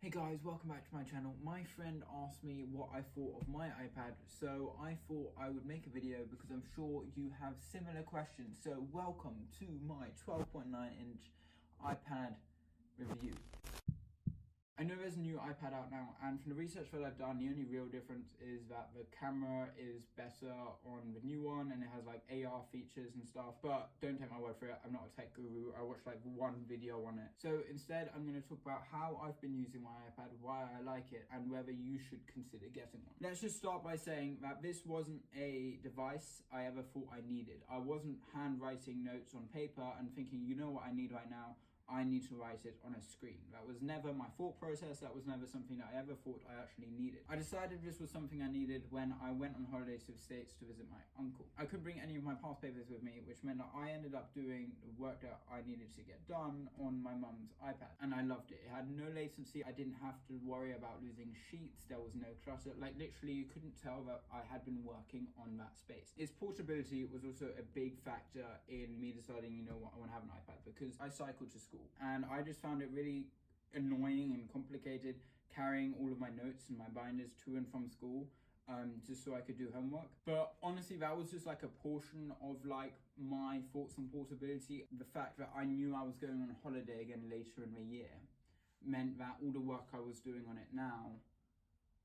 Hey guys, welcome back to my channel. My friend asked me what I thought of my iPad, so I thought I would make a video because I'm sure you have similar questions. So welcome to my 12.9-inch iPad review. I know there's a new iPad out now, and from the research that I've done, the only real difference is that the camera is better on the new one and it has like AR features and stuff, but don't take my word for it, I'm not a tech guru. I watched like one video on it. So instead, I'm going to talk about how I've been using my iPad, why I like it, and whether you should consider getting one. Let's just start by saying that this wasn't a device I ever thought I needed. I wasn't handwriting notes on paper and thinking, you know what I need right now? I need to write it on a screen. That was never my thought process. That was never something that I ever thought I actually needed. I decided this was something I needed when I went on holiday to the States to visit my uncle. I couldn't bring any of my past papers with me, which meant that I ended up doing the work that I needed to get done on my mum's iPad. And I loved it. It had no latency. I didn't have to worry about losing sheets. There was no clutter. Like literally you couldn't tell that I had been working on that space. Its portability was also a big factor in me deciding, you know what, I want to have an iPad because I cycled to school. And I just found it really annoying and complicated carrying all of my notes and my binders to and from school just so I could do homework. But honestly, that was just like a portion of like my thoughts on portability. The fact that I knew I was going on holiday again later in the year meant that all the work I was doing on it now,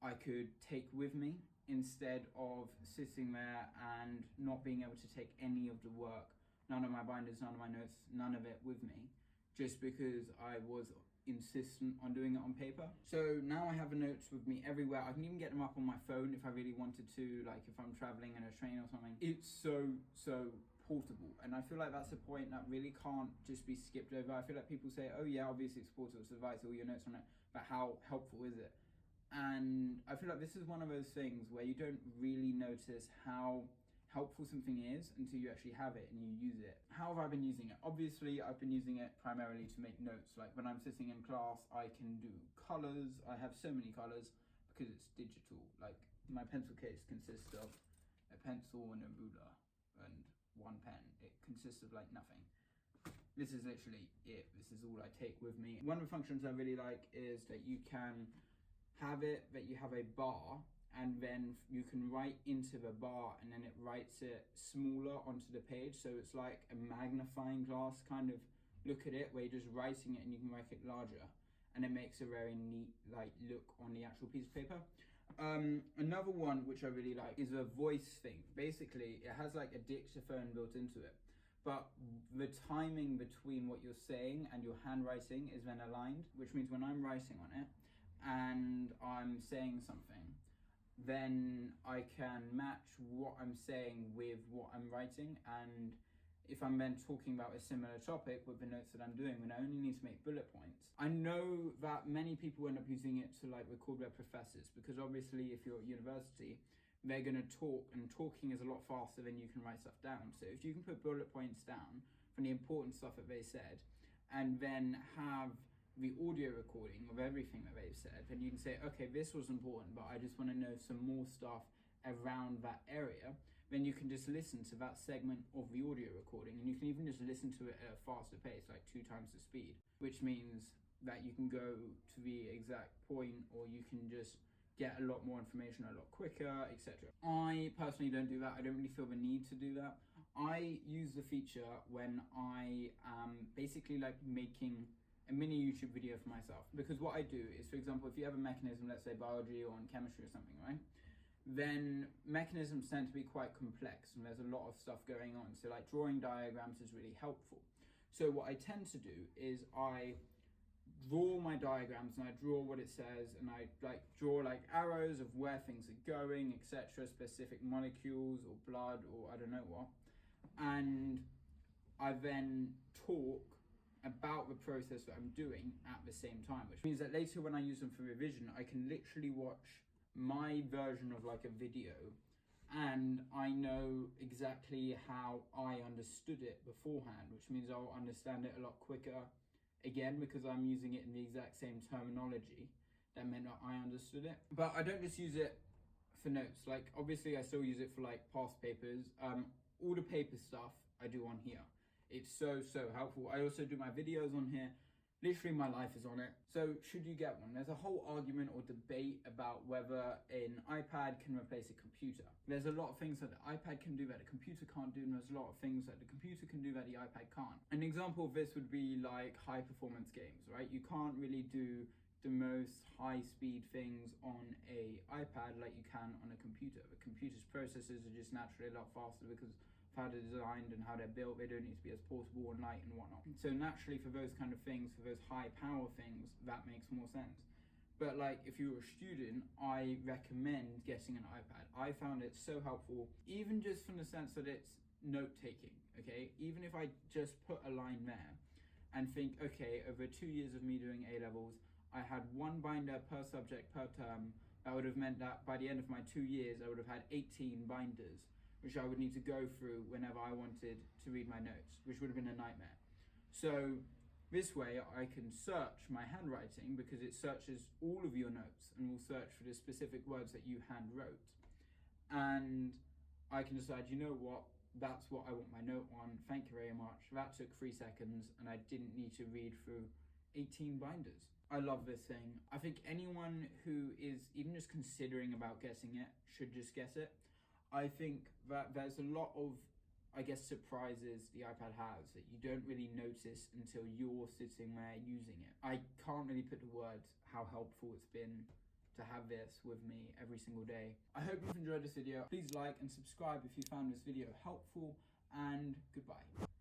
I could take with me instead of sitting there and not being able to take any of the work, none of my binders, none of my notes, none of it with me, just because I was insistent on doing it on paper. So now I have the notes with me everywhere. I can even get them up on my phone if I really wanted to, like if I'm traveling in a train or something. It's so portable, and I feel like that's a point that really can't just be skipped over. I feel like people say, oh yeah, obviously it's portable, it's a device, all your notes on it, but how helpful is it? And I feel like this is one of those things where you don't really notice how helpful something is until you actually have it and you use it. How have I been using it? Obviously, I've been using it primarily to make notes. Like when I'm sitting in class, I can do colors. I have so many colors because it's digital. Like my pencil case consists of a pencil and a ruler and one pen. It consists of like nothing. This is literally it. This is all I take with me. One of the functions I really like is that you can have it, that you have a bar, and then you can write into the bar and then it writes it smaller onto the page. So it's like a magnifying glass kind of look at it where you're just writing it and you can make it larger. And it makes a very neat like look on the actual piece of paper. Another one which I really like is a voice thing. Basically, it has like a dictaphone built into it. But the timing between what you're saying and your handwriting is then aligned, which means when I'm writing on it and I'm saying something, then I can match what I'm saying with what I'm writing. And if I'm then talking about a similar topic with the notes that I'm doing, then I only need to make bullet points. I know that many people end up using it to like record their professors, because obviously if you're at university, they're going to talk, and talking is a lot faster than you can write stuff down. So if you can put bullet points down from the important stuff that they said, and then have the audio recording of everything that they've said, then you can say, okay, this was important, but I just want to know some more stuff around that area. Then you can just listen to that segment of the audio recording, and you can even just listen to it at a faster pace, like 2 times the speed, which means that you can go to the exact point, or you can just get a lot more information a lot quicker, etc. I personally don't do that. I don't really feel the need to do that. I use the feature when I am basically like making a mini YouTube video for myself, because what I do is, for example, if you have a mechanism, let's say biology or in chemistry or something, right, then mechanisms tend to be quite complex and there's a lot of stuff going on, so like drawing diagrams is really helpful. So what I tend to do is I draw my diagrams and I draw what it says, and I like draw like arrows of where things are going, etc., specific molecules or blood or I don't know what, and I then talk about the process that I'm doing at the same time, which means that later when I use them for revision, I can literally watch my version of like a video and I know exactly how I understood it beforehand, which means I'll understand it a lot quicker again because I'm using it in the exact same terminology that meant that I understood it. But I don't just use it for notes. Like obviously I still use it for like past papers. All the paper stuff I do on here. It's so helpful. I also do my videos on here. Literally my life is on it. So should you get one? There's a whole argument or debate about whether an iPad can replace a computer. There's a lot of things that the iPad can do that the computer can't do, and there's a lot of things that the computer can do that the iPad can't. An example of this would be like high performance games, right? You can't really do the most high-speed things on a iPad like you can on a computer. The computer's processors are just naturally a lot faster because of how they're designed and how they're built. They don't need to be as portable and light and whatnot. So naturally, for those kind of things, for those high-power things, that makes more sense. But like, if you're a student, I recommend getting an iPad. I found it so helpful, even just from the sense that it's note-taking, okay? Even if I just put a line there and think, okay, over 2 years of me doing A-levels, I had one binder per subject per term. That would have meant that by the end of my 2 years, I would have had 18 binders, which I would need to go through whenever I wanted to read my notes, which would have been a nightmare. So this way I can search my handwriting because it searches all of your notes and will search for the specific words that you hand wrote. And I can decide, you know what, that's what I want my note on. Thank you very much. That took 3 seconds and I didn't need to read through 18 binders. I love this thing. I think anyone who is even just considering about getting it should just get it. I think that there's a lot of, I guess, surprises the iPad has that you don't really notice until you're sitting there using it. I can't really put to words how helpful it's been to have this with me every single day. I hope you've enjoyed this video. Please like and subscribe if you found this video helpful, and goodbye.